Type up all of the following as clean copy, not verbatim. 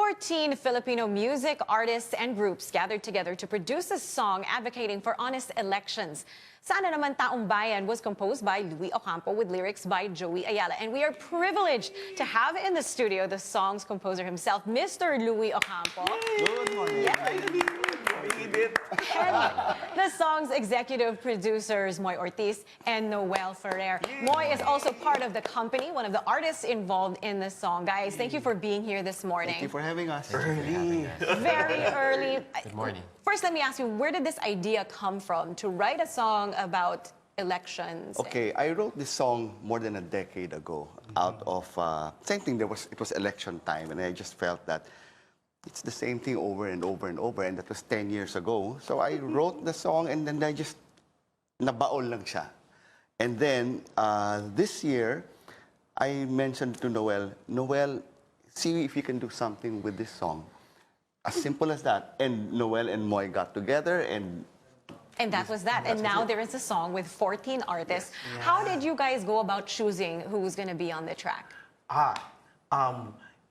14 Filipino music artists and groups gathered together to produce a song advocating for honest elections. Sana Naman Taumbayan was composed by Louie Ocampo with lyrics by Joey Ayala. And we are privileged to have in the studio the song's composer himself, Mr. Louie Ocampo. Good morning. Yes. And the song's executive producers, Moy Ortiz and Noel Ferrer. Moy is also part of the company, one of the artists involved in the song. Guys, thank you for being here this morning. Thank you for having us. Very early. Good morning. First, let me ask you, where did this idea come from to write a song about elections? Okay, I wrote this song more than a decade ago out of, same thing, it was election time, and I just felt that it's the same thing over and over and over, and that was 10 years ago. So I wrote the song, and then I just nabaol lang siya. And then this year, I mentioned to Noel, see if you can do something with this song. As simple as that. And Noel and Moy got together, and that was that. And now there is a song with 14 artists. Yes. How did you guys go about choosing who's going to be on the track?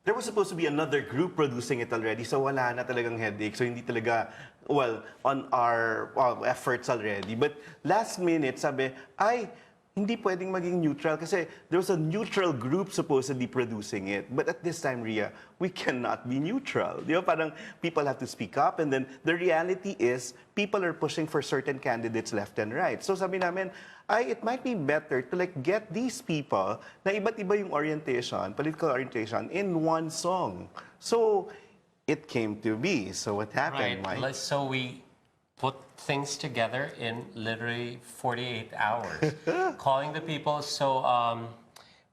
There was supposed to be another group producing it already, so wala na talagang headache. So hindi talaga, well, on our efforts already. But last minute, sabi, ay, hindi pwedeng maging neutral kasi there was a neutral group supposedly producing it. But at this time, Ria, we cannot be neutral. Di ba? Parang people have to speak up, and then the reality is people are pushing for certain candidates left and right. So sabi namin, it might be better to get these people na iba't iba yung orientation, political orientation, in one song. So it came to be. So what happened, Right. Mike? So we put things together in literally 48 hours, calling the people. So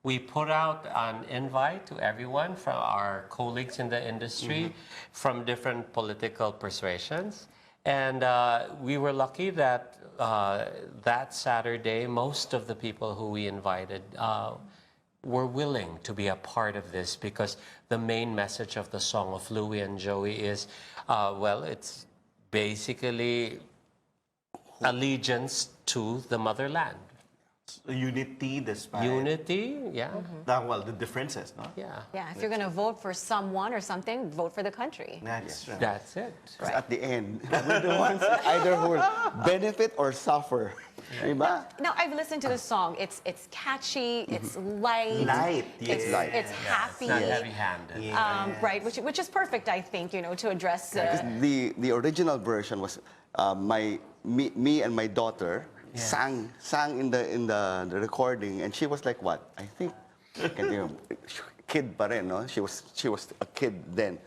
we put out an invite to everyone from our colleagues in the industry from different political persuasions. And we were lucky that that Saturday, most of the people who we invited were willing to be a part of this, because the main message of the song of Louie and Joey is, well, it's basically allegiance to the motherland. Unity despite... Unity, yeah. Well, the differences, no? Yeah. Yeah, if you're going to vote for someone or something, vote for the country. That's right. That's it. Right. at the end, we're the ones either who will benefit or suffer. Diba? Now, I've listened to the song. It's catchy, it's light. Light, yes. It's, Light. it's happy. It's not heavy-handed. Right, which is perfect, I think, to address... The original version was me and my daughter sang in the recording, and she was like what? I think, kid pa rin, no? She was a kid then.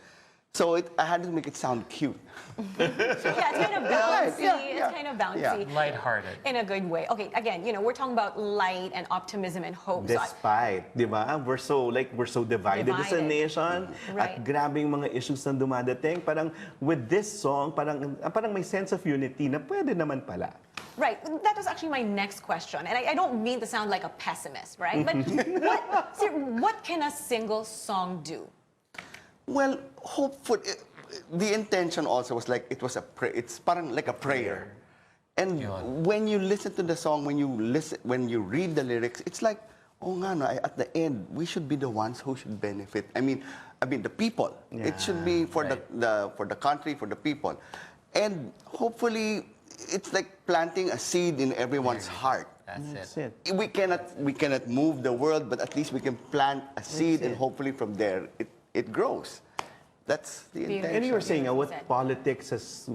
So I had to make it sound cute. Yeah, it's kind of bouncy. It's kind of bouncy. Yeah. Lighthearted. In a good way. Okay, again, we're talking about light and optimism and hope. Despite, di ba? We're so divided as a nation. Right. At grabing mga issues na dumadating. Parang with this song, parang may sense of unity na pwede naman pala. Right. That was actually my next question. And I don't mean to sound like a pessimist, right? But what can a single song do? Well, hopefully, the intention also was like it's parang like a prayer. And when you listen to the song, when you read the lyrics, it's like, oh nga no, at the end we should be the ones who should benefit. I mean the people. Yeah, it should be for the country, for the people. And hopefully it's like planting a seed in everyone's heart. That's it. We cannot move the world, but at least we can plant a seed, and hopefully from there it grows. That's the intention. And you were saying what politics has,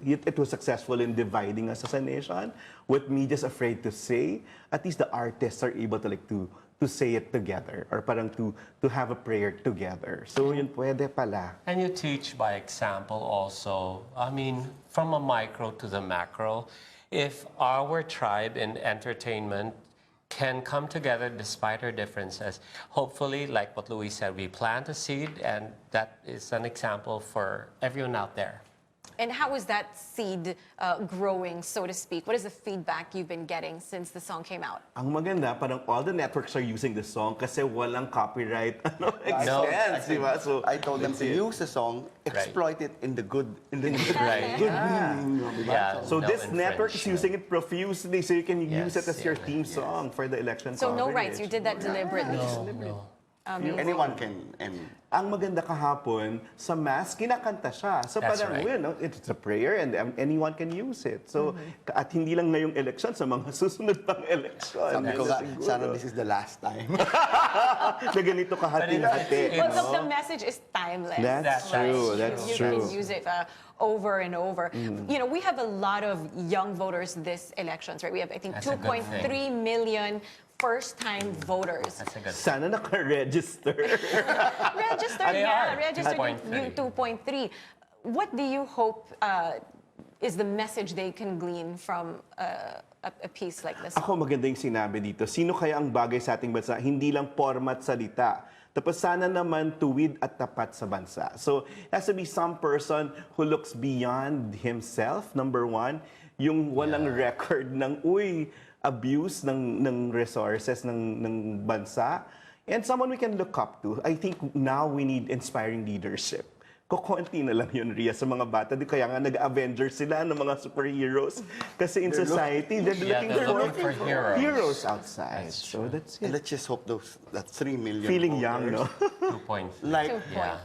it was successful in dividing us as a nation. What media's afraid to say, at least the artists are able to say it together, or parang to have a prayer together. So yun pwede pala. And you teach by example also. I mean, from a micro to the macro, if our tribe in entertainment can come together despite our differences, hopefully, like what Louie said, we plant a seed, and that is an example for everyone out there. And how is that seed growing, so to speak? What is the feedback you've been getting since the song came out? Ang maganda, parang all the networks are using the song kasi walang copyright expense, di ba? So I told them to use the song, exploit it in the good, Right. good meaning. Yeah. So No this network is infringement. using it profusely, so you can use it Yes, as your yeah, theme song for the election So no coverage. rights, you did that deliberately. No. Anyone can ang maganda kahapon, sa mass, kinakanta siya. So That's parang, right. you know, it's a prayer and anyone can use it. So, at hindi lang ngayong election, sa mga susunod pang election. Sabi ko yun na nga, siguro. sana this is the last time. Na ganito kahati-hati. Well, It's- the message is timeless. That's true. That's You true. can use it over and over. You know, we have a lot of young voters this elections, right? We have, I think, That's a good 2.3 million first-time voters. That's a good Sana naka-register. Registered, They yeah, are. registered 2.3. yung 2.3. What do you hope is the message they can glean from a piece like this? Ako maganda yung sinabi dito. Sino kaya ang bagay sa ating bansa? Hindi lang format salita. Tapos sana naman tuwid at tapat sa bansa. So, it has to be some person who looks beyond himself, number one. Yung walang record ng, abuse ng resources ng bansa. And someone we can look up to. I think now we need inspiring leadership. Kukunti na lang yun, Ria, sa mga bata. Kaya nga nag-Avengers sila ng mga superheroes. Kasi in society, they're they're looking for heroes. heroes outside. That's So that's And it. let's just hope that 3 million Feeling young, no? voters, 2.3. like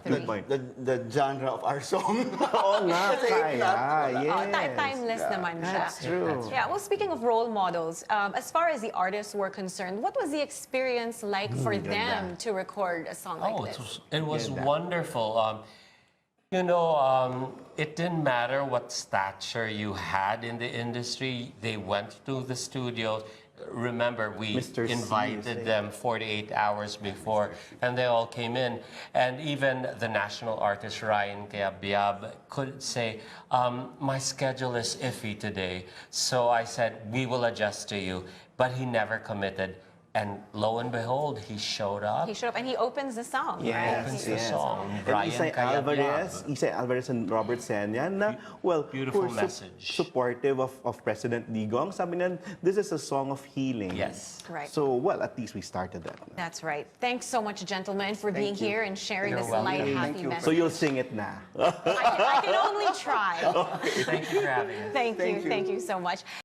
2.3. the genre of our song. Oo nga, kaya. Yes. Timeless naman siya. That's true. Yeah, well, speaking of role models, as far as the artists were concerned, what was the experience like for them to record a song like Oh, this? it was wonderful. You know, it didn't matter what stature you had in the industry. They went to the studio. Remember, we Mr. C, invited them 48 hours before, and they all came in. And even the national artist, Ryan Kayabyab, could say, my schedule is iffy today. So I said, we will adjust to you. But he never committed. And lo and behold, he showed up. He showed up and he opens the song, right? Opens He- the song. And Brian Isay Alvarez and Robert Senyan na, well, Beautiful who are message. supportive of President Digong. Sabi niyan, this is a song of healing. Yes. Right. So, well, at least we started that. That's right. Thanks so much, gentlemen, for being you. here and sharing You're this welcome. light, Thank happy you. message. So you'll sing it na. I can only try. Thank you for having us. Thank you so much.